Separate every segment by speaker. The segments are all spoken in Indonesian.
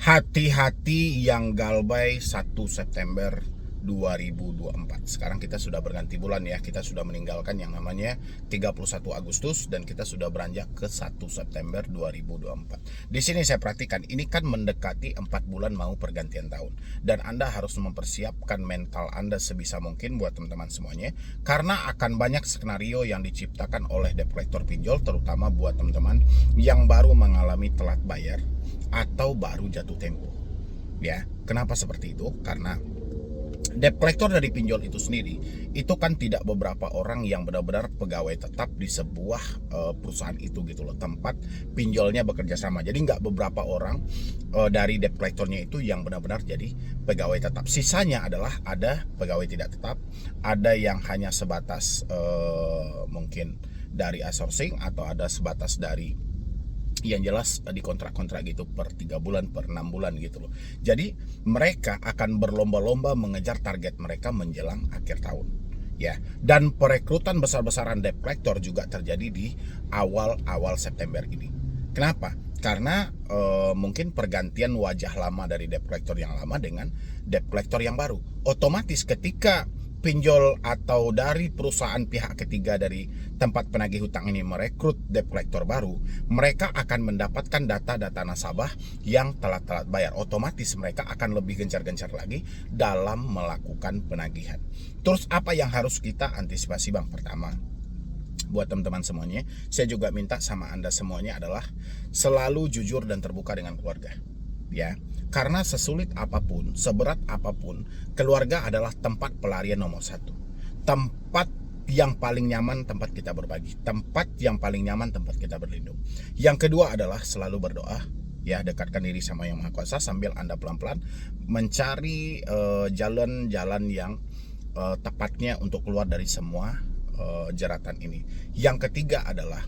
Speaker 1: Hati-hati yang galbay 1 September 2024. Sekarang kita sudah berganti bulan ya. Kita sudah meninggalkan yang namanya 31 Agustus dan kita sudah beranjak ke 1 September 2024. Di sini saya perhatikan ini kan mendekati 4 bulan mau pergantian tahun. Dan Anda harus mempersiapkan mental Anda sebisa mungkin buat teman-teman semuanya, karena akan banyak skenario yang diciptakan oleh debt collector pinjol, terutama buat teman-teman yang baru mengalami telat bayar atau baru jatuh tempo. Ya, kenapa seperti itu? Karena debt collector dari pinjol itu sendiri itu kan tidak beberapa orang yang benar-benar pegawai tetap di sebuah perusahaan itu gitu loh, tempat pinjolnya bekerja sama. Jadi nggak beberapa orang dari debt collectornya itu yang benar-benar jadi pegawai tetap. Sisanya adalah ada pegawai tidak tetap, ada yang hanya sebatas mungkin dari outsourcing, atau ada sebatas dari yang jelas di kontrak-kontrak gitu per 3 bulan, per 6 bulan gitu loh. Jadi mereka akan berlomba-lomba mengejar target mereka menjelang akhir tahun. Ya, dan perekrutan besar-besaran debt collector juga terjadi di awal-awal September ini. Kenapa? Karena mungkin pergantian wajah lama dari debt collector yang lama dengan debt collector yang baru. Otomatis ketika pinjol atau dari perusahaan pihak ketiga dari tempat penagih hutang ini merekrut debt collector baru, mereka akan mendapatkan data-data nasabah yang telat-telat bayar. Otomatis mereka akan lebih gencar-gencar lagi dalam melakukan penagihan. Terus apa yang harus kita antisipasi, Bang? Pertama, buat teman-teman semuanya, saya juga minta sama Anda semuanya adalah selalu jujur dan terbuka dengan keluarga. Ya, karena sesulit apapun, seberat apapun, keluarga adalah tempat pelarian nomor 1. Tempat yang paling nyaman, tempat kita berbagi. Tempat yang paling nyaman, tempat kita berlindung. Yang kedua adalah selalu berdoa. Ya, dekatkan diri sama Yang Maha Kuasa sambil Anda pelan-pelan mencari jalan-jalan yang tepatnya untuk keluar dari semua jeratan ini. Yang ketiga adalah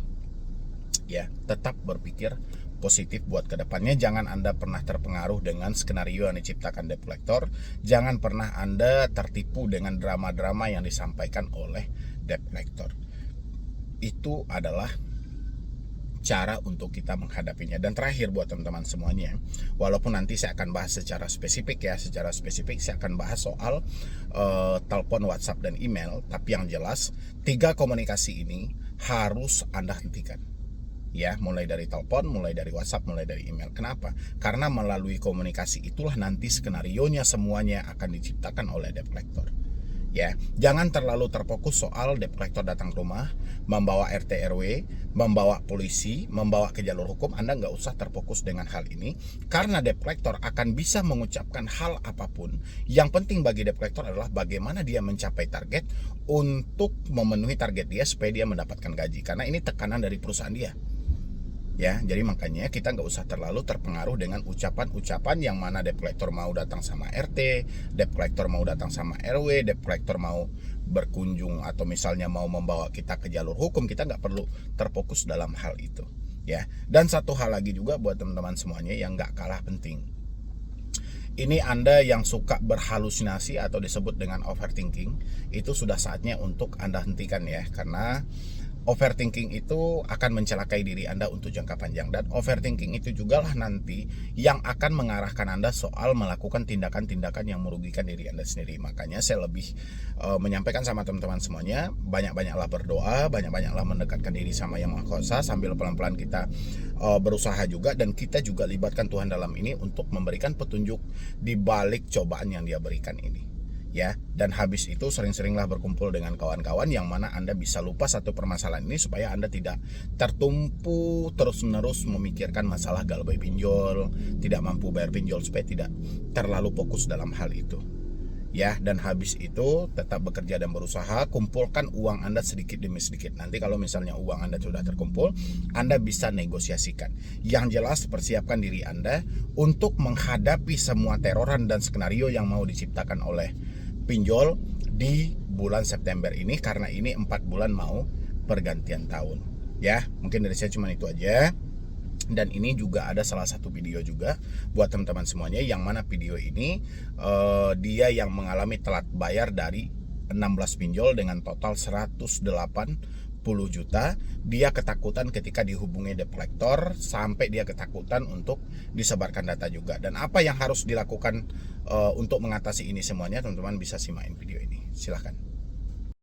Speaker 1: ya, tetap berpikir positif buat kedepannya. Jangan Anda pernah terpengaruh dengan skenario yang diciptakan debt collector. Jangan pernah Anda tertipu dengan drama-drama yang disampaikan oleh debt collector. Itu adalah cara untuk kita menghadapinya. Dan terakhir buat teman-teman semuanya, walaupun nanti saya akan bahas secara spesifik ya, secara spesifik saya akan bahas soal telepon, WhatsApp, dan email. Tapi yang jelas 3 komunikasi ini harus Anda hentikan. Ya, mulai dari telepon, mulai dari WhatsApp, mulai dari email. Kenapa? Karena melalui komunikasi itulah nanti skenarionya semuanya akan diciptakan oleh debt collector. Ya, jangan terlalu terfokus soal debt collector datang ke rumah, membawa RT RW, membawa polisi, membawa ke jalur hukum. Anda nggak usah terfokus dengan hal ini, karena debt collector akan bisa mengucapkan hal apapun. Yang penting bagi debt collector adalah bagaimana dia mencapai target untuk memenuhi target dia supaya dia mendapatkan gaji. Karena ini tekanan dari perusahaan dia. Ya, jadi makanya kita nggak usah terlalu terpengaruh dengan ucapan-ucapan yang mana debt collector mau datang sama RT, debt collector mau datang sama RW, debt collector mau berkunjung atau misalnya mau membawa kita ke jalur hukum. Kita nggak perlu terfokus dalam hal itu. Ya, dan satu hal lagi juga buat teman-teman semuanya yang nggak kalah penting. Ini Anda yang suka berhalusinasi atau disebut dengan overthinking, itu sudah saatnya untuk Anda hentikan ya, karena overthinking itu akan mencelakai diri Anda untuk jangka panjang. Dan overthinking itu juga lah nanti yang akan mengarahkan Anda soal melakukan tindakan-tindakan yang merugikan diri Anda sendiri. Makanya saya lebih menyampaikan sama teman-teman semuanya, banyak-banyaklah berdoa, banyak-banyaklah mendekatkan diri sama Yang Maha Kuasa, sambil pelan-pelan kita berusaha juga, dan kita juga libatkan Tuhan dalam ini untuk memberikan petunjuk di balik cobaan yang Dia berikan ini. Ya, dan habis itu sering-seringlah berkumpul dengan kawan-kawan yang mana Anda bisa lupa satu permasalahan ini supaya Anda tidak tertumpu terus-menerus memikirkan masalah galbay pinjol, tidak mampu bayar pinjol, supaya tidak terlalu fokus dalam hal itu. Ya, dan habis itu tetap bekerja dan berusaha, kumpulkan uang Anda sedikit demi sedikit. Nanti kalau misalnya uang Anda sudah terkumpul, Anda bisa negosiasikan. Yang jelas persiapkan diri Anda untuk menghadapi semua teroran dan skenario yang mau diciptakan oleh pinjol di bulan September ini, karena ini 4 bulan mau pergantian tahun. Ya, mungkin dari saya cuma itu aja. Dan ini juga ada salah satu video juga buat teman-teman semuanya, yang mana video ini dia yang mengalami telat bayar dari 16 pinjol dengan total 108,5 juta, dia ketakutan ketika dihubungi debt collector, sampai dia ketakutan untuk disebarkan data juga. Dan apa yang harus dilakukan untuk mengatasi ini semuanya, teman-teman bisa simakin video ini. Silahkan.